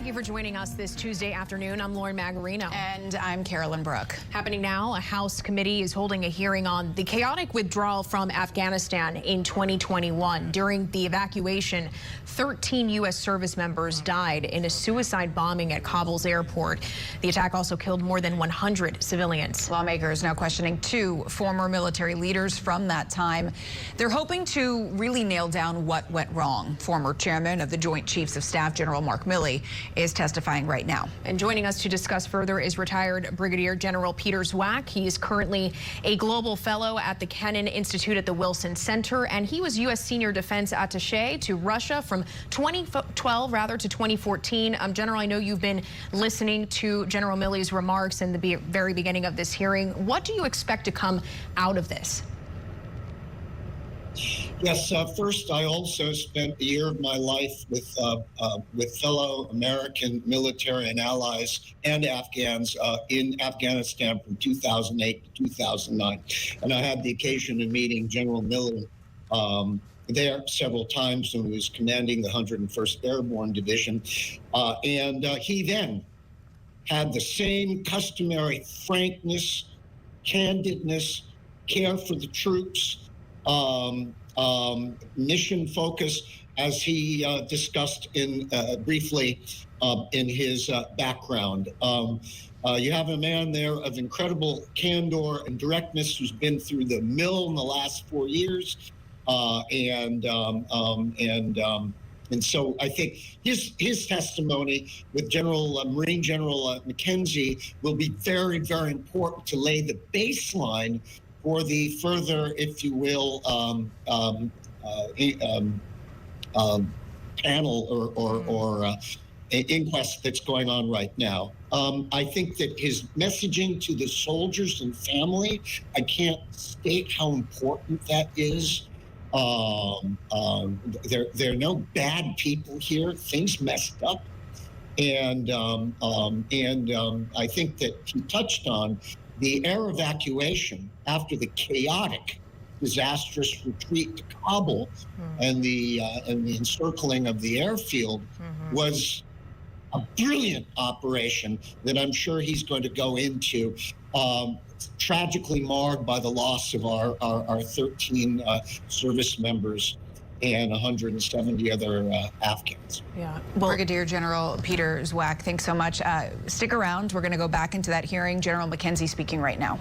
Thank you for joining us this Tuesday afternoon. I'm Lauren Magarino. And I'm Carolyn Brooke. Happening now, a House committee is holding a hearing on the chaotic withdrawal from Afghanistan in 2021. During the evacuation, 13 U.S. service members died in a suicide bombing at Kabul's airport. The attack also killed more than 100 civilians. Lawmakers now questioning two former military leaders from that time. They're hoping to really nail down what went wrong. Former chairman of the Joint Chiefs of Staff, General Mark Milley, is testifying right now. And joining us to discuss further is retired Brigadier General Peter Zwack. He is currently a global fellow at the Kennan Institute at the Wilson Center, and he was U.S. Senior Defense Attaché to Russia from 2012 to 2014. General, I know you've been listening to General Milley's remarks in the very beginning of this hearing. What do you expect to come out of this? Yes, first, I also spent a year of my life with fellow American military and allies and Afghans in Afghanistan from 2008 to 2009. And I had the occasion of meeting General Milley there several times when he was commanding the 101st Airborne Division. And he then had the same customary frankness, candidness, care for the troops, mission focus, as he discussed briefly in his background. You have a man there of incredible candor and directness who's been through the mill in the last 4 years, and so I think his testimony with Marine General McKenzie will be very, very important to lay the baseline for the further, if you will, panel or inquest that's going on right now. I think that his messaging to the soldiers and family, I can't state how important that is. There are no bad people here. Things messed up. And I think that he touched on the air evacuation after the chaotic, disastrous retreat to Kabul and the encircling of the airfield was a brilliant operation that I'm sure he's going to go into, tragically marred by the loss of our 13 service members and 170 other Afghans. Yeah. Well, Brigadier General Peter Zwack, thanks so much. Stick around. We're going to go back into that hearing. General McKenzie speaking right now.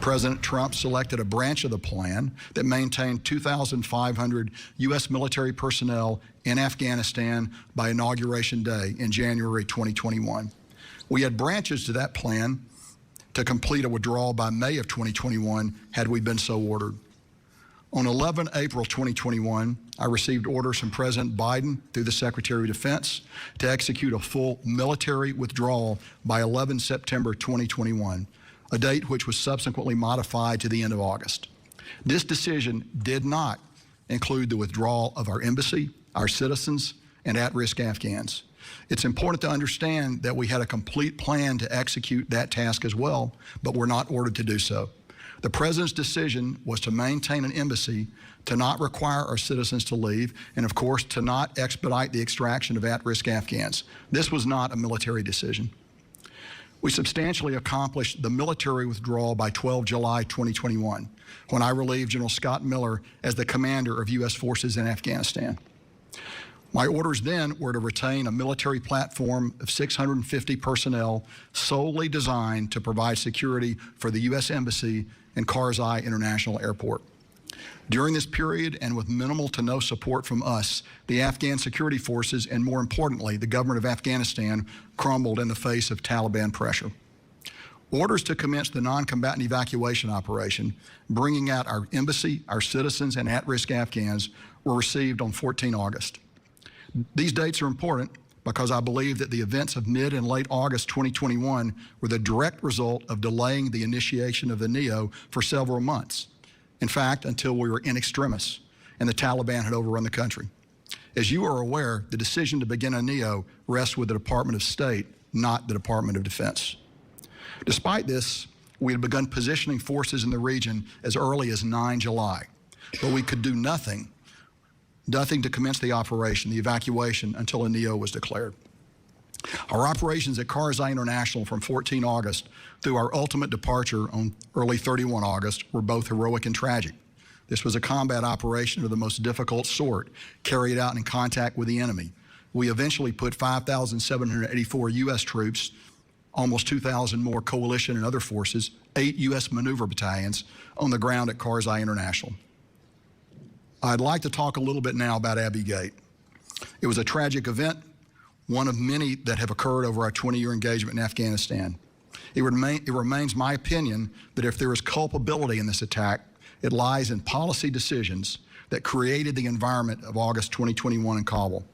President Trump selected a branch of the plan that maintained 2,500 U.S. military personnel in Afghanistan by Inauguration Day in January 2021. We had branches to that plan to complete a withdrawal by May of 2021 had we been so ordered. On 11 April 2021, I received orders from President Biden through the Secretary of Defense to execute a full military withdrawal by 11 September 2021, a date which was subsequently modified to the end of August. This decision did not include the withdrawal of our embassy, our citizens, and at-risk Afghans. It's important to understand that we had a complete plan to execute that task as well, but were not ordered to do so. The President's decision was to maintain an embassy, to not require our citizens to leave, and of course, to not expedite the extraction of at-risk Afghans. This was not a military decision. We substantially accomplished the military withdrawal by 12 July 2021, when I relieved General Scott Miller as the commander of U.S. forces in Afghanistan. My orders then were to retain a military platform of 650 personnel solely designed to provide security for the U.S. Embassy and Karzai International Airport. During this period, and with minimal to no support from us, the Afghan security forces, and more importantly, the government of Afghanistan, crumbled in the face of Taliban pressure. Orders to commence the non-combatant evacuation operation, bringing out our embassy, our citizens, and at-risk Afghans, were received on 14 August. These dates are important because I believe that the events of mid and late August 2021 were the direct result of delaying the initiation of the NEO for several months. In fact, until we were in extremis and the Taliban had overrun the country. As you are aware, the decision to begin a NEO rests with the Department of State, not the Department of Defense. Despite this, we had begun positioning forces in the region as early as 9 July, but we could do nothing to commence the operation, the evacuation, until a NEO was declared. Our operations at Karzai International from 14 August through our ultimate departure on early 31 August were both heroic and tragic. This was a combat operation of the most difficult sort, carried out in contact with the enemy. We eventually put 5,784 U.S. troops, almost 2,000 more coalition and other forces, 8 U.S. maneuver battalions on the ground at Karzai International. I'd like to talk a little bit now about Abbey Gate. It was a tragic event, one of many that have occurred over our 20-year engagement in Afghanistan. It remains my opinion that if there is culpability in this attack, it lies in policy decisions that created the environment of August 2021 in Kabul.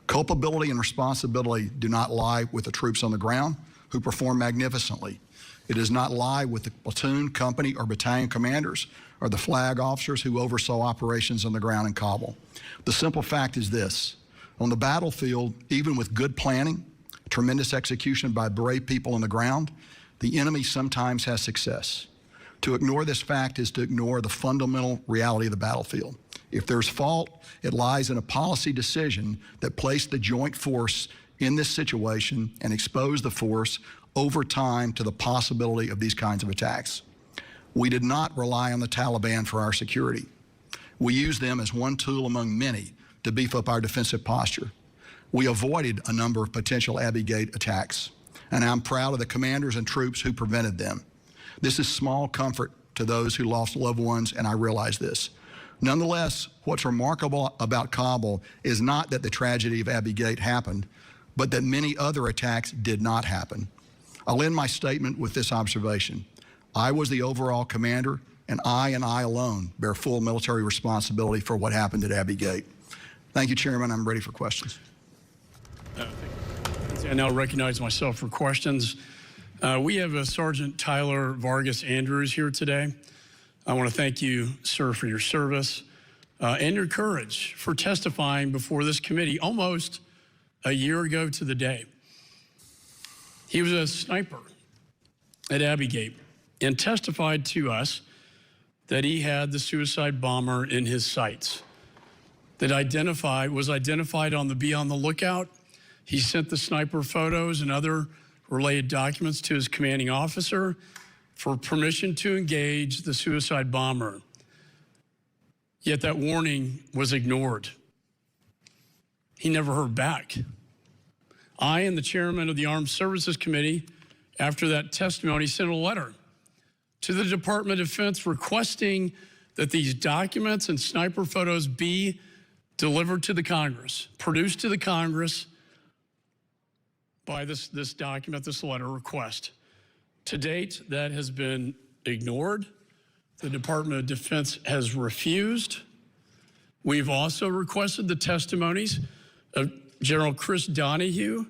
Culpability and responsibility do not lie with the troops on the ground, who perform magnificently. It does not lie with the platoon, company, or battalion commanders or the flag officers who oversaw operations on the ground in Kabul. The simple fact is this: on the battlefield, even with good planning, tremendous execution by brave people on the ground, the enemy sometimes has success. To ignore this fact is to ignore the fundamental reality of the battlefield. If there's fault, it lies in a policy decision that placed the joint force in this situation and exposed the force over time to the possibility of these kinds of attacks. We did not rely on the Taliban for our security. We used them as one tool among many to beef up our defensive posture. We avoided a number of potential Abbey Gate attacks, and I'm proud of the commanders and troops who prevented them. This is small comfort to those who lost loved ones, and I realize this. Nonetheless, what's remarkable about Kabul is not that the tragedy of Abbey Gate happened, but that many other attacks did not happen. I'll end my statement with this observation. I was the overall commander, and I alone bear full military responsibility for what happened at Abbey Gate. Thank you, Chairman. I'm ready for questions. I now recognize myself for questions. We have Sergeant Tyler Vargas Andrews here today. I want to thank you, sir, for your service and your courage for testifying before this committee almost a year ago to the day. He was a sniper at Abbey Gate and testified to us that he had the suicide bomber in his sights. That was identified on the Be on the Lookout. He sent the sniper photos and other related documents to his commanding officer for permission to engage the suicide bomber. Yet that warning was ignored. He never heard back. I and the chairman of the Armed Services Committee, after that testimony, sent a letter to the Department of Defense requesting that these documents and sniper photos be delivered to the Congress, produced to the Congress by this document, this letter request. To date, that has been ignored. The Department of Defense has refused. We've also requested the testimonies of General Chris Donahue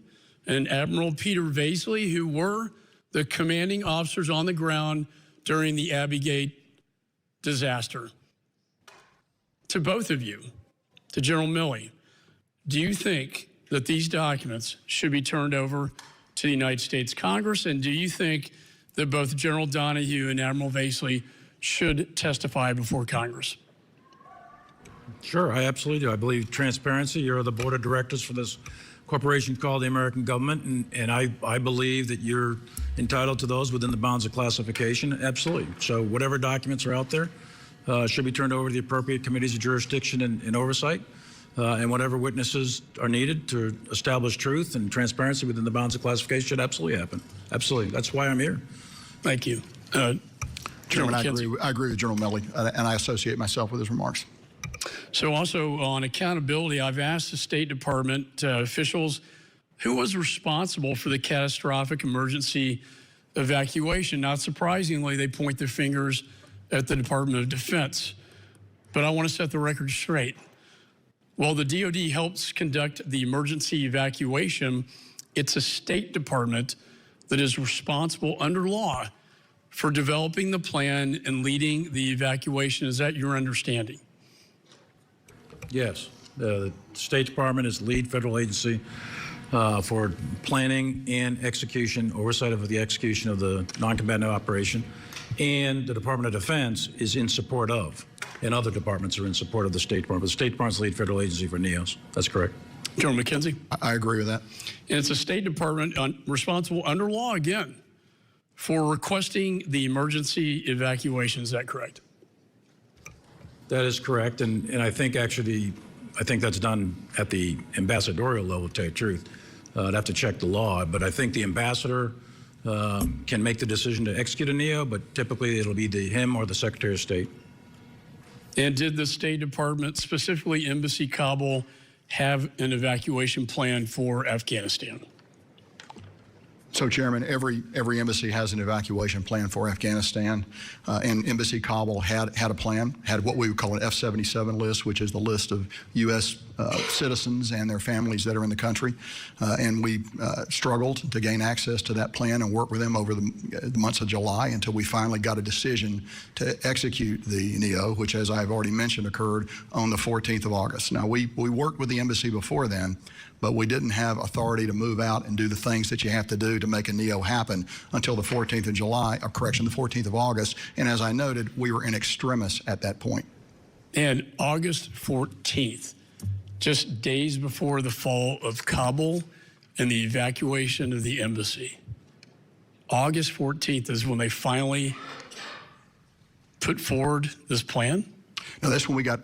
and Admiral Peter Vaisley, who were the commanding officers on the ground during the Abbey Gate disaster. To both of you, to General Milley, do you think that these documents should be turned over to the United States Congress? And do you think that both General Donahue and Admiral Vaisley should testify before Congress? Sure, I absolutely do. I believe transparency. You're the board of directors for this corporation called the American government, and I believe that you're entitled to those within the bounds of classification. Absolutely. So whatever documents are out there should be turned over to the appropriate committees of jurisdiction and oversight, and whatever witnesses are needed to establish truth and transparency within the bounds of classification should absolutely happen. Absolutely. That's why I'm here. Thank you. Chairman, I agree with General Milley, and I associate myself with his remarks. So also on accountability, I've asked the State Department officials who was responsible for the catastrophic emergency evacuation. Not surprisingly, they point their fingers at the Department of Defense. But I want to set the record straight. While the DoD helps conduct the emergency evacuation, it's a State Department that is responsible under law for developing the plan and leading the evacuation. Is that your understanding? Yes. The State Department is the lead federal agency for planning and execution, oversight of the execution of the non-combatant operation. And the Department of Defense is in support of, and other departments are in support of the State Department. The State Department's the lead federal agency for NEOS. That's correct. General McKenzie? I agree with that. And it's a State Department responsible under law, again, for requesting the emergency evacuation. Is that correct? That is correct. And I think actually, I think that's done at the ambassadorial level, to tell you the truth. I'd have to check the law, but I think the ambassador can make the decision to execute a NEO, but typically it'll be him or the Secretary of State. And did the State Department, specifically Embassy Kabul, have an evacuation plan for Afghanistan? So, Chairman, every embassy has an evacuation plan for Afghanistan, and Embassy Kabul had a plan, had what we would call an F-77 list, which is the list of U.S. Citizens and their families that are in the country, and we struggled to gain access to that plan and work with them over the months of July until we finally got a decision to execute the NEO, which, as I've already mentioned, occurred on the 14th of August. Now, we worked with the embassy before then, but we didn't have authority to move out and do the things that you have to do to make a NEO happen until the 14th of July, or correction, the 14th of August. And as I noted, we were in extremis at that point. And August 14th, just days before the fall of Kabul and the evacuation of the embassy, August 14th is when they finally put forward this plan? No, that's when we got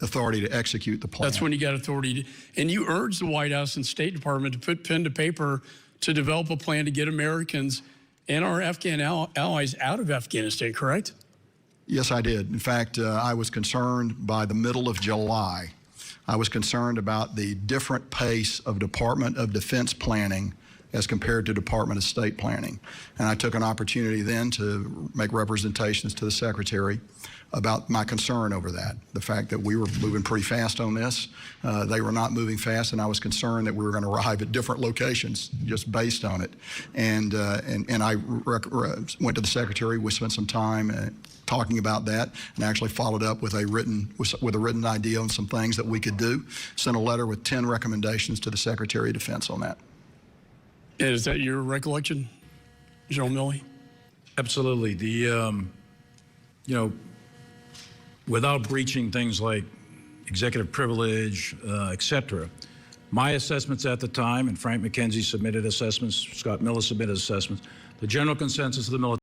authority to execute the plan. That's when you got authority. And you urged the White House and State Department to put pen to paper to develop a plan to get Americans and our Afghan allies out of Afghanistan, correct? Yes, I did. In fact, I was concerned by the middle of July. I was concerned about the different pace of Department of Defense planning as compared to Department of State planning. And I took an opportunity then to make representations to the Secretary about my concern over that, the fact that we were moving pretty fast on this. They were not moving fast, and I was concerned that we were going to arrive at different locations just based on it. And I went to the Secretary. We spent some time talking about that, and actually followed up with a written idea on some things that we could do. Sent a letter with 10 recommendations to the Secretary of Defense on that. And is that your recollection, General Milley? Absolutely. Without breaching things like executive privilege, et cetera, my assessments at the time, and Frank McKenzie submitted assessments, Scott Miller submitted assessments, the general consensus of the military